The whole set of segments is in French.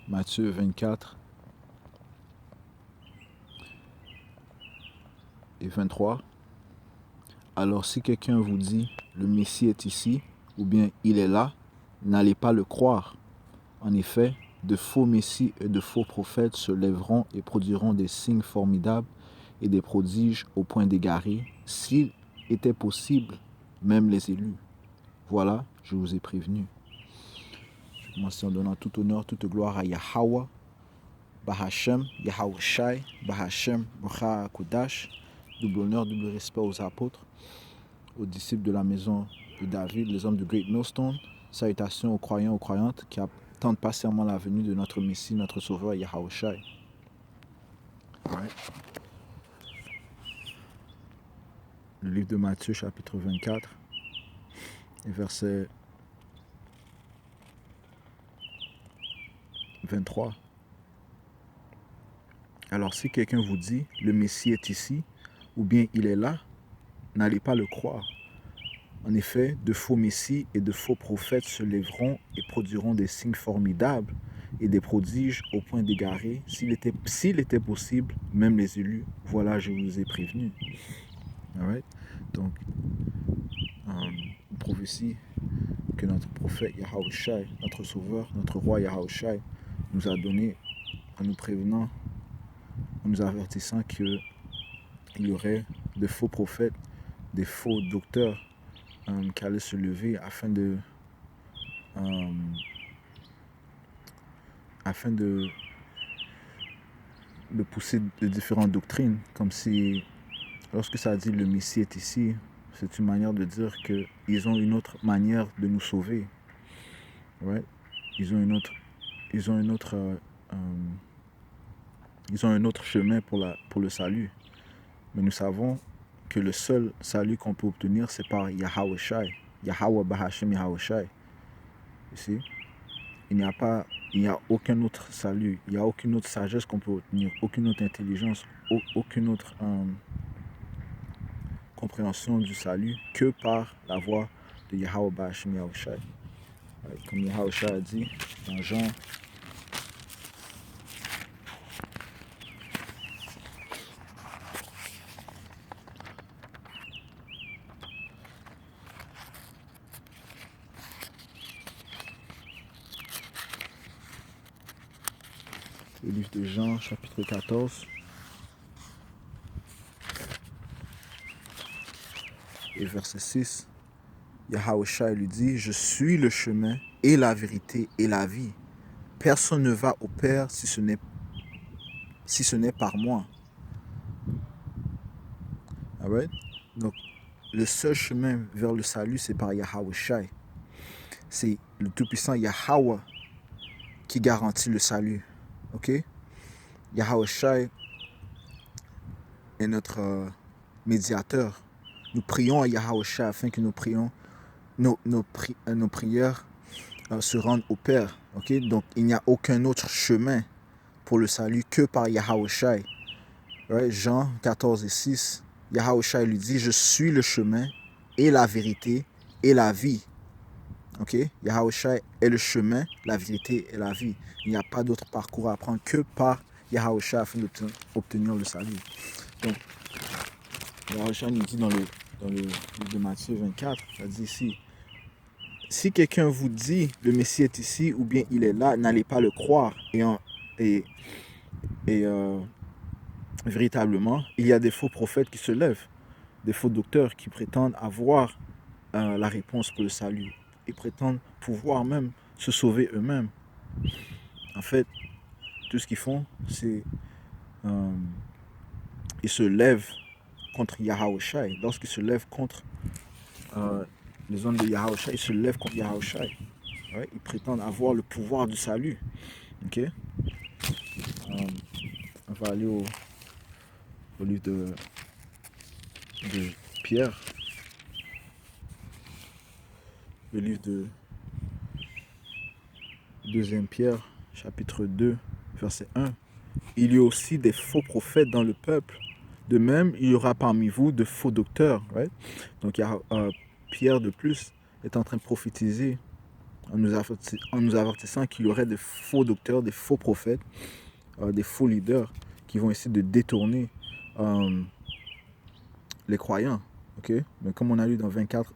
Matthieu 24 et 23. Alors si quelqu'un vous dit, le Messie est ici, ou bien il est là, n'allez pas le croire. En effet, de faux messies et de faux prophètes se lèveront et produiront des signes formidables et des prodiges au point d'égarer, s'il était possible, même les élus. Voilà, je vous ai prévenu. Je commence en donnant tout honneur, toute gloire à Yahweh, Bahashem, Yahweh Shai, Bahashem, Bcha Kodash. Double honneur, double respect aux apôtres, aux disciples de la maison de David, les hommes de Great Millstone. Salutations aux croyants, aux croyantes qui attendent patiemment la venue de notre Messie, notre Sauveur, Yahweh Shai. Right. Le livre de Matthieu, chapitre 24, et verset 23. Alors si quelqu'un vous dit, le Messie est ici, ou bien il est là, n'allez pas le croire. En effet, de faux messies et de faux prophètes se lèveront et produiront des signes formidables et des prodiges au point d'égarer, s'il était possible, même les élus. Voilà, je vous ai prévenu. Alright? Donc, une prophétie que notre prophète Yahweh Shai, notre sauveur, notre roi Yahweh Shai, nous a donné en nous prévenant, en nous avertissant qu'il y aurait de faux prophètes, des faux docteurs qui allaient se lever afin de pousser de différentes doctrines, comme si, lorsque ça dit le Messie est ici, c'est une manière de dire qu'ils ont une autre manière de nous sauver. Ouais? Ils ont un autre chemin pour le salut. Mais nous savons que le seul salut qu'on peut obtenir, c'est par Yahweh Shai, Yahweh Bahashem Yahweh Shai. Ici, il n'y a aucun autre salut, il n'y a aucune autre sagesse qu'on peut obtenir, aucune autre intelligence, aucune autre compréhension du salut que par la voix de Yahweh Bahashem Yahweh Shai. Comme Yahweh Shai a dit dans Jean le livre de Jean, chapitre 14, et verset 6, Yahweh Shai lui dit, je suis le chemin et la vérité et la vie. Personne ne va au Père si ce n'est par moi. Alright? Donc, le seul chemin vers le salut, c'est par Yahweh Shai. C'est le Tout-Puissant Yahweh qui garantit le salut. Ok? Yahweh Shai est notre médiateur. Nous prions à Yahweh Shai afin que nos prières se rendent au Père. Ok? Donc, il n'y a aucun autre chemin pour le salut que par Yahweh Shai. Right? Jean 14 et 6, Yahweh Shai lui dit, je suis le chemin et la vérité et la vie. Ok? Yahweh Shai est le chemin, la vérité et la vie. Il n'y a pas d'autre parcours à prendre que par Yahweh Shai afin d'obtenir le salut. Donc, Yahweh Shai nous dit dans le livre de Matthieu 24, ça dit ici, si quelqu'un vous dit le Messie est ici ou bien il est là, n'allez pas le croire. Véritablement, il y a des faux prophètes qui se lèvent, des faux docteurs qui prétendent avoir la réponse pour le salut. Ils prétendent pouvoir même se sauver eux-mêmes. En fait, tout ce qu'ils font, c'est ils se lèvent contre Yahweh Shai. Lorsqu'ils se lèvent contre les hommes de Yahweh Shai, ils se lèvent contre Yahweh Shai. Ouais, ils prétendent avoir le pouvoir du salut. Ok? On va aller au livre de Pierre. Le livre de 2 Pierre, chapitre 2, verset 1. Il y a aussi des faux prophètes dans le peuple. De même, il y aura parmi vous de faux docteurs. Right? Donc, il y a Pierre de plus est en train de prophétiser en nous avertissant qu'il y aurait des faux docteurs, des faux prophètes, des faux leaders qui vont essayer de détourner les croyants. Okay? Mais comme on a lu dans 24,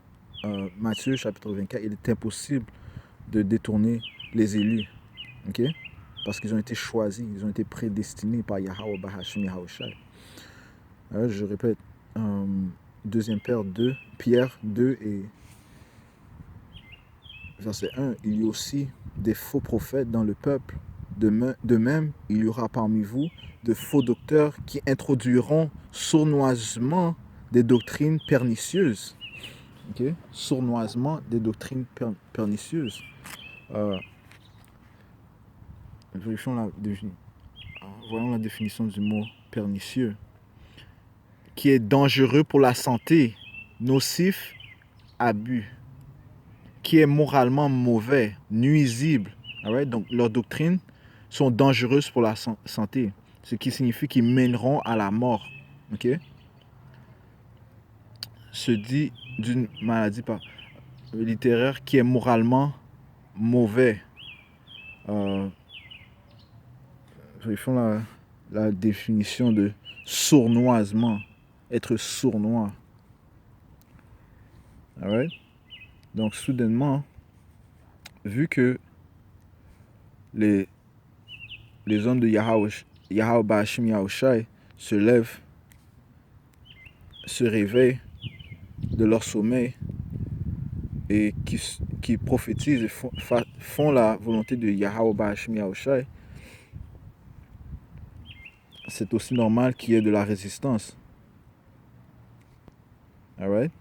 Matthieu chapitre 24, il est impossible de détourner les élus. Okay? Parce qu'ils ont été choisis, ils ont été prédestinés par Yahweh Bahashim Yahushai. Je répète, 2 Pierre 2 et verset 1, il y a aussi des faux prophètes dans le peuple. De même, il y aura parmi vous de faux docteurs qui introduiront sournoisement des doctrines pernicieuses. Okay? Sournoisement des doctrines pernicieuses. Voyons la définition du mot pernicieux. Qui est dangereux pour la santé, nocif, abus. Qui est moralement mauvais, nuisible. Right? Donc, leurs doctrines sont dangereuses pour la santé. Ce qui signifie qu'ils mèneront à la mort. Okay? Se dit d'une maladie littéraire qui est moralement mauvais. Ils font la définition de sournoisement. Être sournois. Alright? Donc, soudainement, vu que les hommes de Yahweh Bahashim Yahushai se lèvent, se réveillent de leur sommeil et qui prophétisent et font la volonté de Yahweh Bahashim Yahushai, c'est aussi normal qu'il y ait de la résistance. Alright?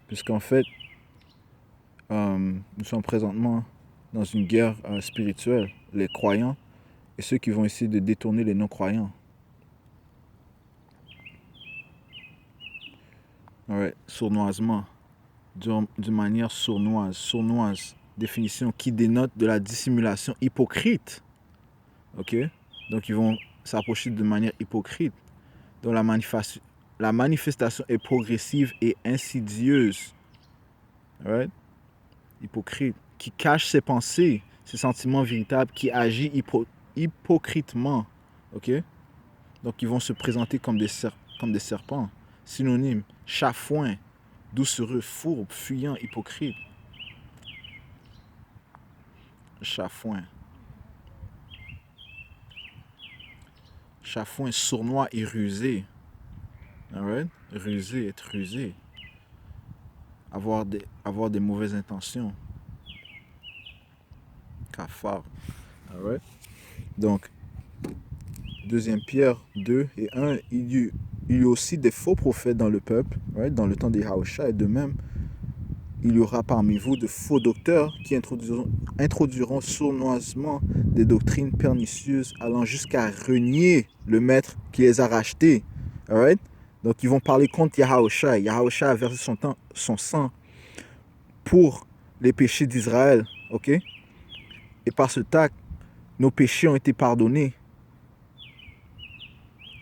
Puisqu'en fait, nous sommes présentement dans une guerre spirituelle, les croyants et ceux qui vont essayer de détourner les non-croyants. Alright, sournoisement, d'une manière sournoise, définition qui dénote de la dissimulation hypocrite. Ok? Donc ils vont s'approcher de manière hypocrite. Donc la manifestation est progressive et insidieuse. Alright? Hypocrite. Qui cache ses pensées, ses sentiments véritables, qui agit hypocritement. Ok? Donc ils vont se présenter comme des serpents. Synonyme, chafouin, doucereux, fourbe, fuyant, hypocrite. Chafouin. Chafouin, sournois et rusé. Alright? Rusé, être rusé. Avoir des mauvaises intentions. Cafard. Alright? Donc, 2 Pierre 2 et 1, il y a aussi des faux prophètes dans le peuple, right? Dans le temps des Yahushua, et de même, il y aura parmi vous de faux docteurs qui introduiront sournoisement des doctrines pernicieuses allant jusqu'à renier le maître qui les a rachetés. Right? Donc ils vont parler contre Yahushua. Yahushua a versé son sang pour les péchés d'Israël. Okay? Et par ce acte, nos péchés ont été pardonnés.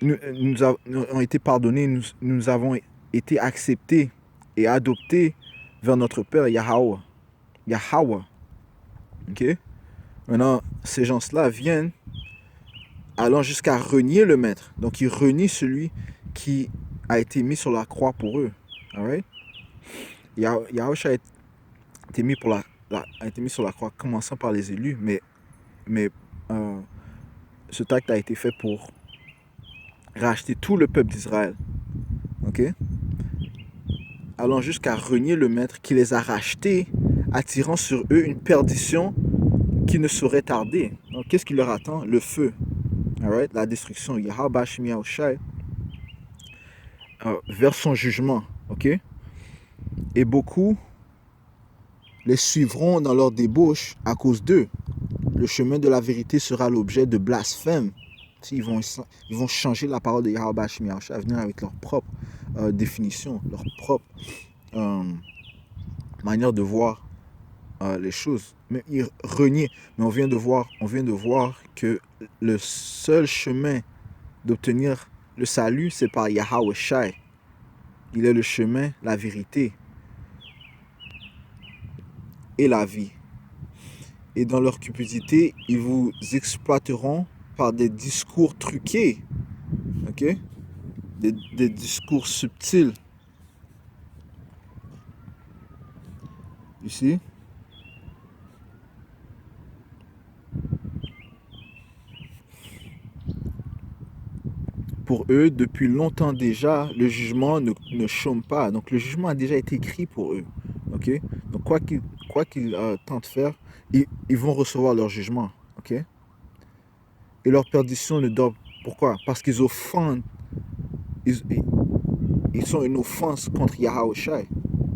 Nous avons été pardonnés, nous avons été acceptés et adoptés vers notre Père Yahweh. Okay? Maintenant, ces gens-là viennent allant jusqu'à renier le maître. Donc, ils renient celui qui a été mis sur la croix pour eux. Alright? Yahushua a été mis sur la croix, commençant par les élus, mais ce acte a été fait pour racheter tout le peuple d'Israël. Ok? Allant jusqu'à renier le maître qui les a rachetés, attirant sur eux une perdition qui ne saurait tarder. Donc, qu'est-ce qui leur attend? Le feu. Alright? La destruction. Yahweh Bahashim Yahushai vers son jugement. Ok? Et beaucoup les suivront dans leur débauche à cause d'eux. Le chemin de la vérité sera l'objet de blasphème. Ils vont changer la parole de Yahweh Bahashim Yahushai, venir avec leur propre définition, leur propre manière de voir les choses. Mais ils renient. Mais on vient de voir que le seul chemin d'obtenir le salut, c'est par Yahweh Shai. Il est le chemin, la vérité. et la vie. Et dans leur cupidité, ils vous exploiteront par des discours truqués, ok? Des discours subtils. Ici. Pour eux, depuis longtemps déjà, le jugement ne chôme pas. Donc le jugement a déjà été écrit pour eux. Ok? Donc quoi qu'ils tentent de faire, ils vont recevoir leur jugement. Ok? Et leur perdition ne dort. Pourquoi? Parce qu'ils offendent. Ils, ils sont une offense contre Yahawashi.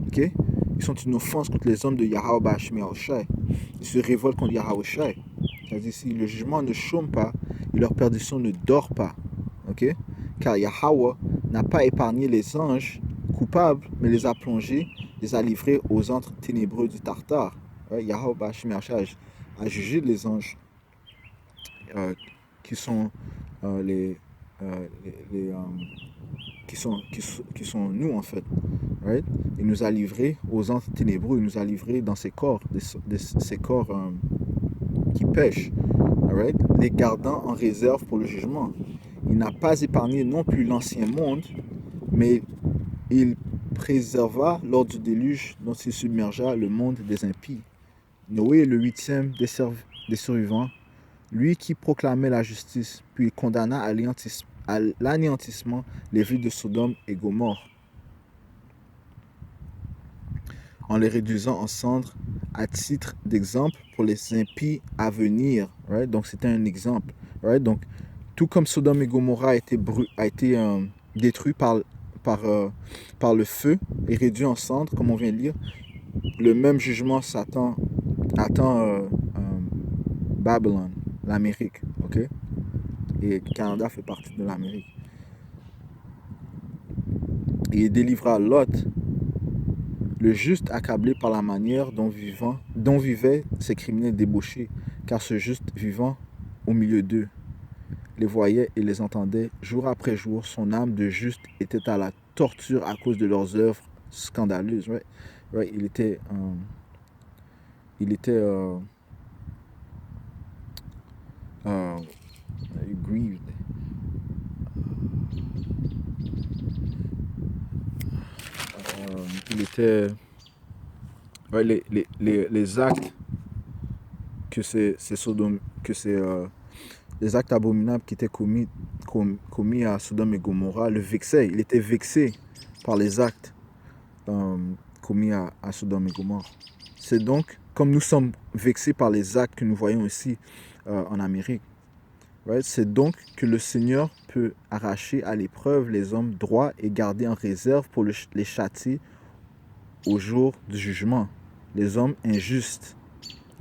Ok? Ils sont une offense contre les hommes de Yahweh Bashmi Yahawashi. Ils se révoltent contre Yahawashi. C'est-à-dire si le jugement ne chôme pas et leur perdition ne dort pas. Ok? Car Yahweh n'a pas épargné les anges coupables, mais les a plongés, les a livrés aux antres ténébreux du Tartare. Ouais, Yahweh Bashmi Yahawashi a jugé les anges qui sont les, qui sont nous en fait. Right? Il nous a livrés aux antres ténébreux, il nous a livrés dans ces corps, ces corps qui pêchent, right? Les gardant en réserve pour le jugement. Il n'a pas épargné non plus l'ancien monde, mais il préserva lors du déluge dont il submergea le monde des impies. Noé est le 8e des survivants, lui qui proclamait la justice, puis il condamna à l'anéantissement les villes de Sodome et Gomorrhe, en les réduisant en cendres à titre d'exemple pour les impies à venir. Right? Donc c'était un exemple. Right? Donc tout comme Sodome et Gomorrhe a été détruit par le feu et réduit en cendres, comme on vient de lire, le même jugement attend Babylone, l'Amérique. Ok? Et le Canada fait partie de l'Amérique. Et il délivra Lot, le juste accablé par la manière dont vivaient ces criminels débauchés, car ce juste vivant au milieu d'eux les voyait et les entendait jour après jour. Son âme de juste était à la torture à cause de leurs œuvres scandaleuses. Right? Right? Il était grieved. Il était les actes que les actes abominables qui étaient commis à Sodome et Gomorrhe le vexaient. Il était vexé par les actes commis à Sodome et Gomorrhe. C'est donc, comme nous sommes vexés par les actes que nous voyons ici en Amérique, right? C'est donc que le Seigneur peut arracher à l'épreuve les hommes droits et garder en réserve pour les châtier au jour du jugement. Les hommes injustes.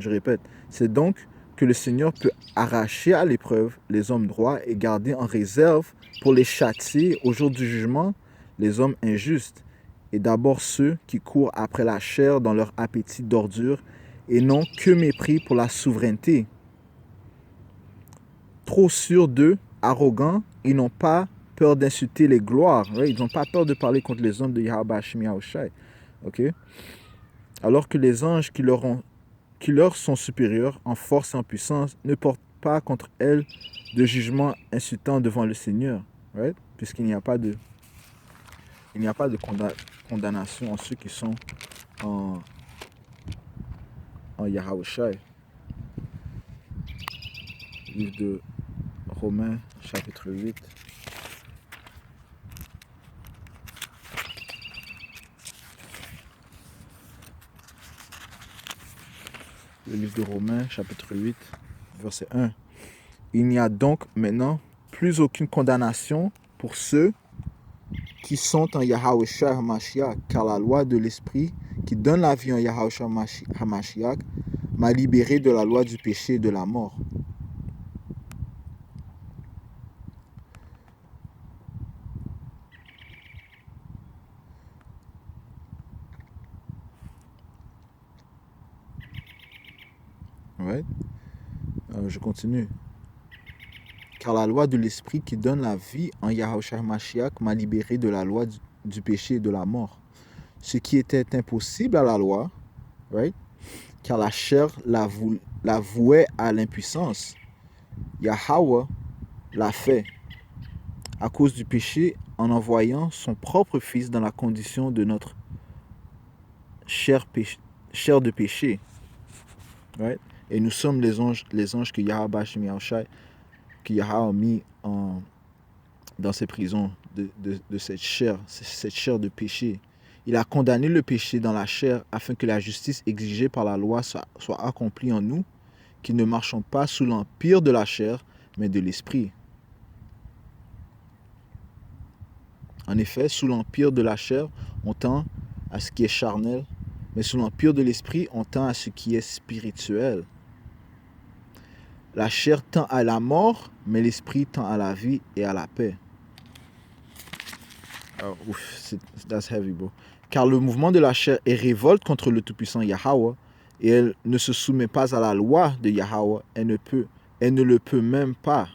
Je répète, c'est donc que le Seigneur peut arracher à l'épreuve les hommes droits et garder en réserve pour les châtier au jour du jugement les hommes injustes, et d'abord ceux qui courent après la chair dans leur appétit d'ordure et n'ont que mépris pour la souveraineté. Trop sûrs d'eux, arrogants, ils n'ont pas peur d'insulter les gloires. Right? Ils n'ont pas peur de parler contre les hommes de Yahweh Bashmi Yahawashi. Okay? Alors que les anges qui leur sont supérieurs en force et en puissance ne portent pas contre elles de jugement insultant devant le Seigneur. Right? Puisqu'il n'y a pas de condamnation en ceux qui sont en Yahawashi. Livre de Romains, chapitre 8. Le livre de Romains, chapitre 8, verset 1. Il n'y a donc maintenant plus aucune condamnation pour ceux qui sont en Yahawashi HaMashiach, car la loi de l'Esprit qui donne la vie en Yahawashi HaMashiach m'a libéré de la loi du péché et de la mort. Right? Je continue. Car la loi de l'Esprit qui donne la vie en Yahawashi HaMashiach m'a libéré de la loi du péché et de la mort. Ce qui était impossible à la loi, right? car la chair la vouait à l'impuissance. Yahweh l'a fait à cause du péché en envoyant son propre Fils dans la condition de notre chair de péché. Right? Et nous sommes les anges que Yahweh a mis dans ces prisons de cette chair de péché. Il a condamné le péché dans la chair afin que la justice exigée par la loi soit accomplie en nous, qui ne marchons pas sous l'empire de la chair, mais de l'esprit. En effet, sous l'empire de la chair, on tend à ce qui est charnel, mais sous l'empire de l'esprit, on tend à ce qui est spirituel. La chair tend à la mort, mais l'esprit tend à la vie et à la paix. Oh, that's heavy, bro. Car le mouvement de la chair est révolte contre le Tout-Puissant Yahweh, et elle ne se soumet pas à la loi de Yahweh, elle ne le peut même pas.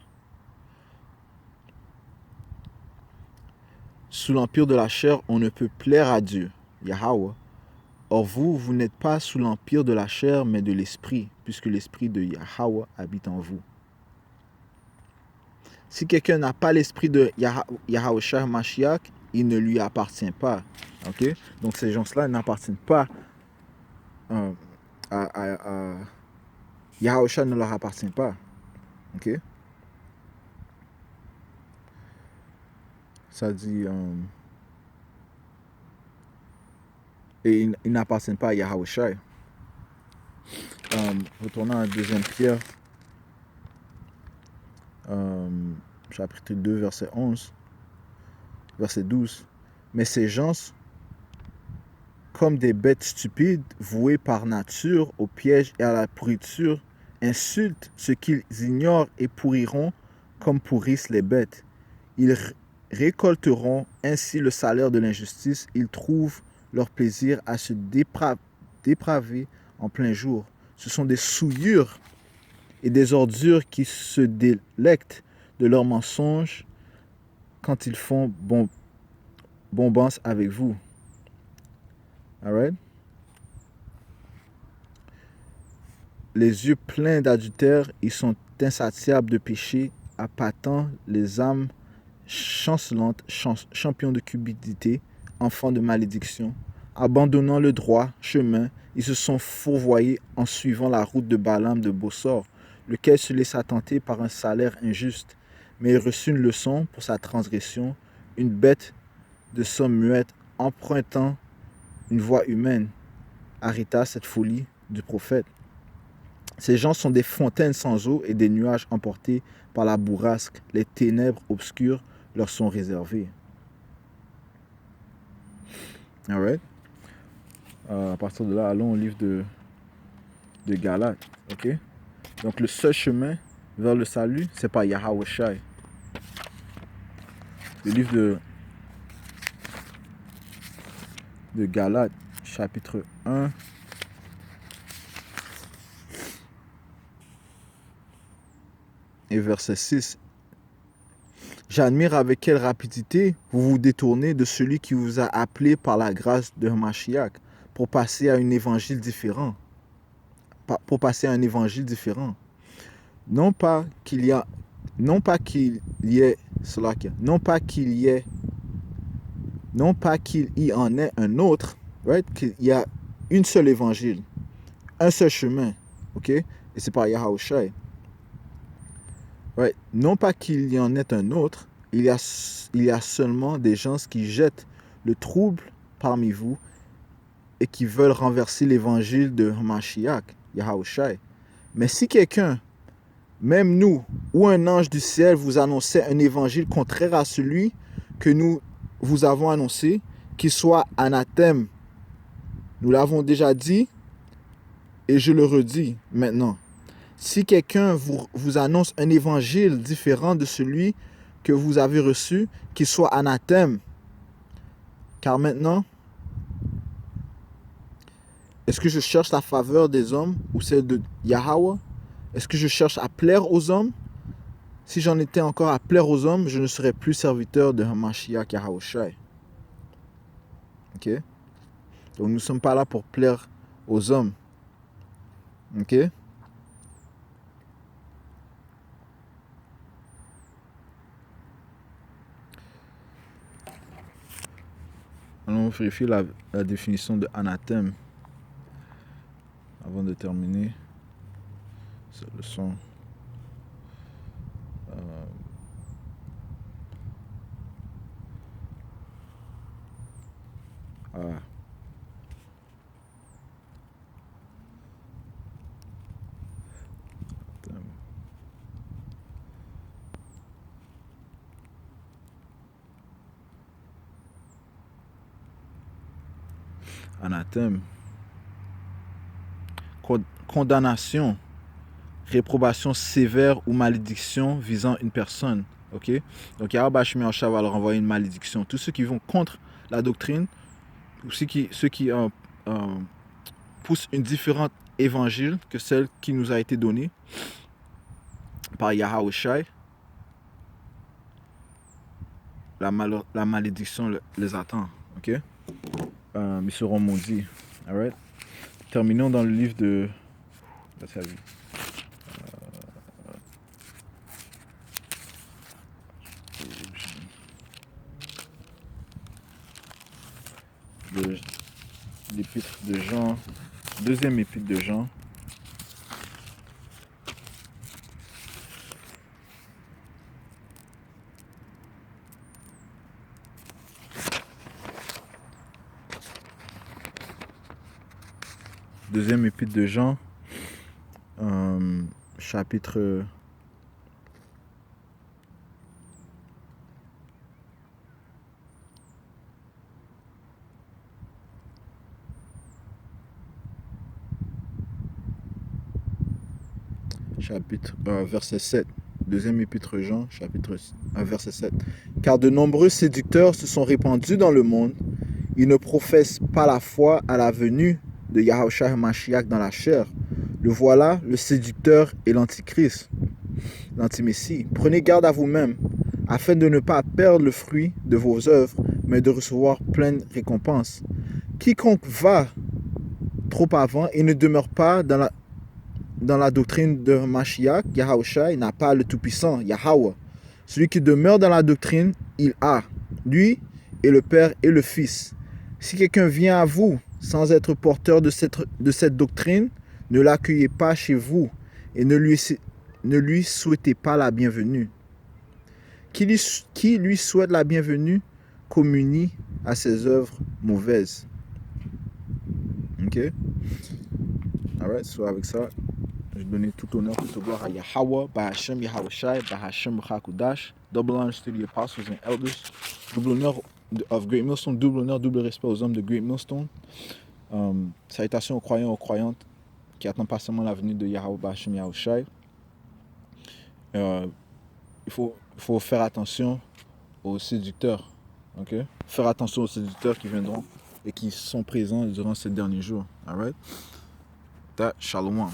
Sous l'empire de la chair, on ne peut plaire à Dieu, Yahweh. Or vous n'êtes pas sous l'empire de la chair, mais de l'esprit, puisque l'esprit de Yahweh habite en vous. Si quelqu'un n'a pas l'esprit de Yahushua Mashiach, il ne lui appartient pas. Okay? Donc ces gens-là n'appartiennent pas à Yahushua, ne leur appartient pas. Okay? Ça dit... et ils n'appartiennent pas à Yahushua. Retournant à 2 Pierre, chapitre 2, verset 11, verset 12. Mais ces gens, comme des bêtes stupides, vouées par nature au piège et à la pourriture, insultent ce qu'ils ignorent et pourriront comme pourrissent les bêtes. Ils récolteront ainsi le salaire de l'injustice. Ils trouvent leur plaisir à se dépraver en plein jour. Ce sont des souillures et des ordures qui se délectent de leurs mensonges quand ils font bombance avec vous. Alright? Les yeux pleins d'adultère, ils sont insatiables de péché, appâtant les âmes chancelantes, champions de cupidité, enfants de malédiction. Abandonnant le droit chemin, ils se sont fourvoyés en suivant la route de Balaam de Bossor, lequel se laissa tenter par un salaire injuste, mais il reçut une leçon pour sa transgression, une bête de somme muette empruntant une voix humaine, arrêta cette folie du prophète. Ces gens sont des fontaines sans eau et des nuages emportés par la bourrasque. Les ténèbres obscures leur sont réservées. Alright. À partir de là, allons au livre de Galates. Ok. Donc le seul chemin vers le salut, c'est par Yahushua. Le livre de Galates, chapitre 1. Et verset 6. J'admire avec quelle rapidité vous vous détournez de celui qui vous a appelé par la grâce de Mashiach pour passer à un évangile différent. Non pas qu'il y en ait un autre, right? Qu'il y a une seule évangile, un seul chemin, ok? Et c'est par Yahushua. Right. Non pas qu'il y en ait un autre, il y a seulement des gens qui jettent le trouble parmi vous et qui veulent renverser l'évangile de Mashiach, Yahushua. Mais si quelqu'un, même nous, ou un ange du ciel vous annonçait un évangile contraire à celui que nous vous avons annoncé, qu'il soit anathème, nous l'avons déjà dit et je le redis maintenant. Si quelqu'un vous annonce un évangile différent de celui que vous avez reçu, qu'il soit anathème. Car maintenant, est-ce que je cherche la faveur des hommes ou celle de Yahweh? Est-ce que je cherche à plaire aux hommes? Si j'en étais encore à plaire aux hommes, je ne serais plus serviteur de Hamashiach Yahushua. Ok? Donc nous ne sommes pas là pour plaire aux hommes. Ok? Allons vérifier la définition de anathème avant de terminer cette leçon. Ah. Anathème. Condamnation, réprobation sévère ou malédiction visant une personne. Ok? Donc Yahweh Shemi Yahushua va leur envoyer une malédiction. Tous ceux qui vont contre la doctrine, ou ceux qui poussent une différente évangile que celle qui nous a été donnée par Yahweh Shai, la malédiction les attend. Ok? Ils seront maudits. Alright? Terminons dans le livre de... l'épître de Jean, deuxième épître de Jean. Deuxième épître de Jean, chapitre 1, verset 7. Deuxième épître Jean, chapitre 1, verset 7. Car de nombreux séducteurs se sont répandus dans le monde. Ils ne professent pas la foi à la venue de Yahushua Mashiach dans la chair. Le voilà, le séducteur et l'antichrist, l'antimessie. Prenez garde à vous-même, afin de ne pas perdre le fruit de vos œuvres, mais de recevoir pleine récompense. Quiconque va trop avant et ne demeure pas dans la doctrine de Mashiach, Yahushua, n'a pas le Tout-Puissant, Yahweh. Celui qui demeure dans la doctrine, il a, lui et le Père et le Fils. Si quelqu'un vient à vous sans être porteur de cette doctrine, ne l'accueillez pas chez vous et ne lui souhaitez pas la bienvenue. Qui lui souhaite la bienvenue communie à ses œuvres mauvaises. Ok? Alright, so avec ça, je donne tout honneur, toute gloire à Yahweh, Bahashem Yahushai, Bahashem Chakudash. Double honors to the apostles and elders. Double honneur of Great Millstone, double honneur, double respect aux hommes de Great Millstone. Salutations aux croyants, aux croyantes qui attendent patiemment la venue de Yahweh Bahashem Yahushai. Il faut faire attention aux séducteurs. Okay? Faire attention aux séducteurs qui viendront et qui sont présents durant ces derniers jours. Alright? Shalom.